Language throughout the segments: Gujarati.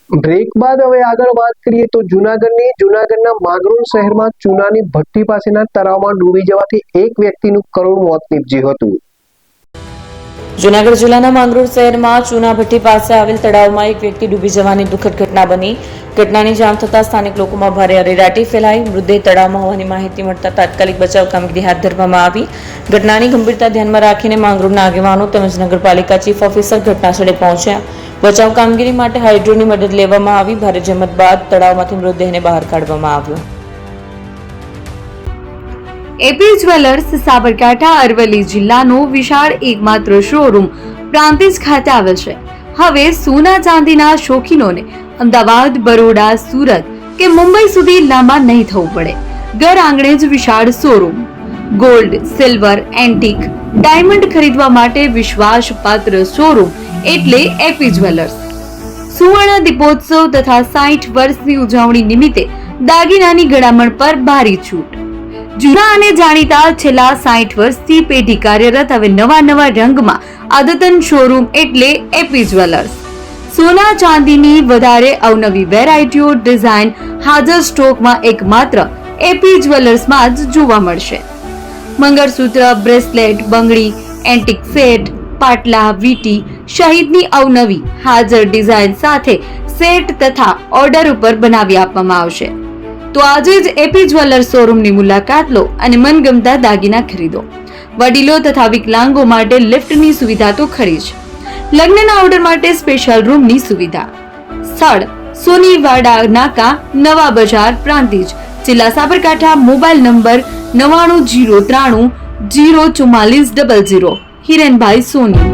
બ્રેક બાદ હવે આગળ વાત કરીએ તો જૂનાગઢના માંગરોળ શહેરમાં ચૂનાની ભઠ્ઠી પાસેના તળાવમાં ડૂબી જવાથી એક વ્યક્તિનું કરુણ મોત નીપજ્યું હતું। જૂનાગઢ જિલ્લાના માંગરોળ શહેરમાં ચૂના ભઠ્ઠી પાસે આવેલ તળાવમાં એક વ્યક્તિ ડૂબી જવાની દુઃખદ ઘટના બની। ઘટનાની જાણ થતાં સ્થાનિક લોકોમાં ભારે અરેરાટી ફેલાઈ। મૃતદેહ તળાવમાં હોવાની માહિતી મળતા તાત્કાલિક બચાવ કામગીરી હાથ ધરવામાં આવી। ઘટનાની ગંભીરતા ધ્યાનમાં રાખીને માંગરોળના આગેવાનો તેમજ નગરપાલિકા ચીફ ઓફિસર ઘટનાસ્થળે પહોંચ્યા। બચાવ કામગીરી માટે હાઇડ્રોની મદદ લેવામાં આવી। ભારે જહેમત બાદ તળાવમાંથી મૃતદેહને બહાર કાઢવામાં આવ્યો। એપી જ્વેલર્સ સાબરકાંઠા અરવલ્લી જિલ્લાનો વિશાળ એકમાત્ર શોરૂમ પ્રાંતિજ ખાતે આવેલ છે। હવે સોના ચાંદીના શોખીનોને અમદાવાદ, બરોડા, સુરત કે મુંબઈ સુધી લાંબા નહીં થવું પડે। ઘર આંગણે જ વિશાળ showroom. Gold, silver, antique, diamond ખરીદવા માટે વિશ્વાસપાત્ર શોરૂમ એટલે એપી જ્વેલર્સ। સુવર્ણ દીપોત્સવ તથા 60 વર્ષની ઉજવણી નિમિત્તે દાગીનાની ગળામણ પર ભારી છૂટ। જૂના અને જાણીતા છેલ્લા 60 વર્ષથી પેઢી કાર્યરત હવે નવા રંગમાં અદ્યતન શોરૂમ એટલે એપી જ્વેલર્સ। સોના ચાંદીની વધારે અવનવી વેરાયટીઓ, ડિઝાઇન હાજર સ્ટોકમાં એકમાત્ર એપી જ્વેલર્સમાં જ જોવા મળશે। મંગળસૂત્ર, બ્રેસલેટ, બંગડી, એન્ટિક સેટ, પાટલા, વીટી સહિતની અવનવી હાજર ડિઝાઇન સાથે સેટ તથા ઓર્ડર ઉપર બનાવી આપવામાં આવશે। તો આજે જ એપી જ્વેલર્સ શોરૂમની મુલાકાત લો અને મનગમતા દાગીના ખરીદો। વડીલો તથા વિકલાંગો માટે લિફ્ટની સુવિધા તો ખરી જ, લગ્નના ઓર્ડર માટે સ્પેશિયલ રૂમની સુવિધા। સ્થળ સોનીવાડા નાકા, નવા બજાર, પ્રાંતિજ, જિલ્લા સાબરકાંઠા। Mobile number 9903 04400। હિરેનભાઈ સોની।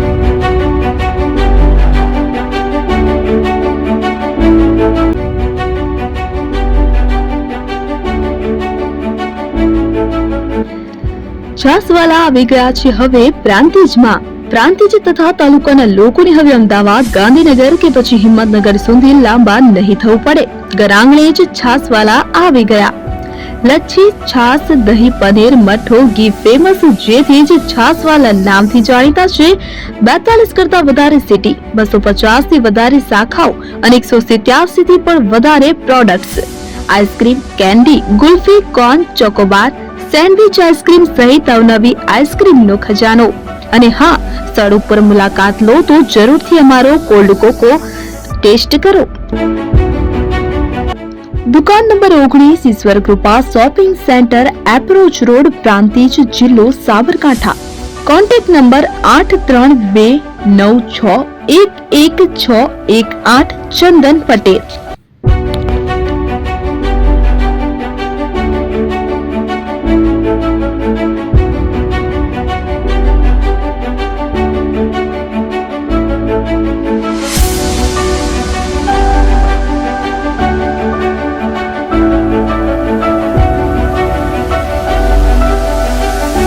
છાસવાલા આવી ગયા છે હવે પ્રાંતિજમાં। પ્રાંતિજ તથા તાલુકાના લોકોને હવે અમદાવાદ, ગાંધીનગર કે પછી હિંમતનગર સુધી લાંબા નહીં થવું પડે। ઘર આંગણે જ છાસવાલા આવી ગયા। લચ્છી, છાસ, દહીં, પનીર, મઠો, ઘી ફેમસ, જેથી જ છાસવાલા નામથી જાણીતા છે। 42 કરતા વધારે સિટી, 250 થી વધારે શાખાઓ અને 187 થી પણ વધારે products. Ice cream, candy, kulfi, corn, Chocobar, sandwich ice cream સહિત અવનવી આઈસ્ક્રીમનો ખજાનો। અને હા, સ્થળ ઉપર મુલાકાત લો તો જરૂરથી અમારો કોલ્ડ કોકો ટેસ્ટ કરો। દુકાન number 19, Ishwar Krupa shopping centre, approach road, Prantij, જિલ્લો સાબરકાંઠા। Contact number 8329611618 Chandan Patel.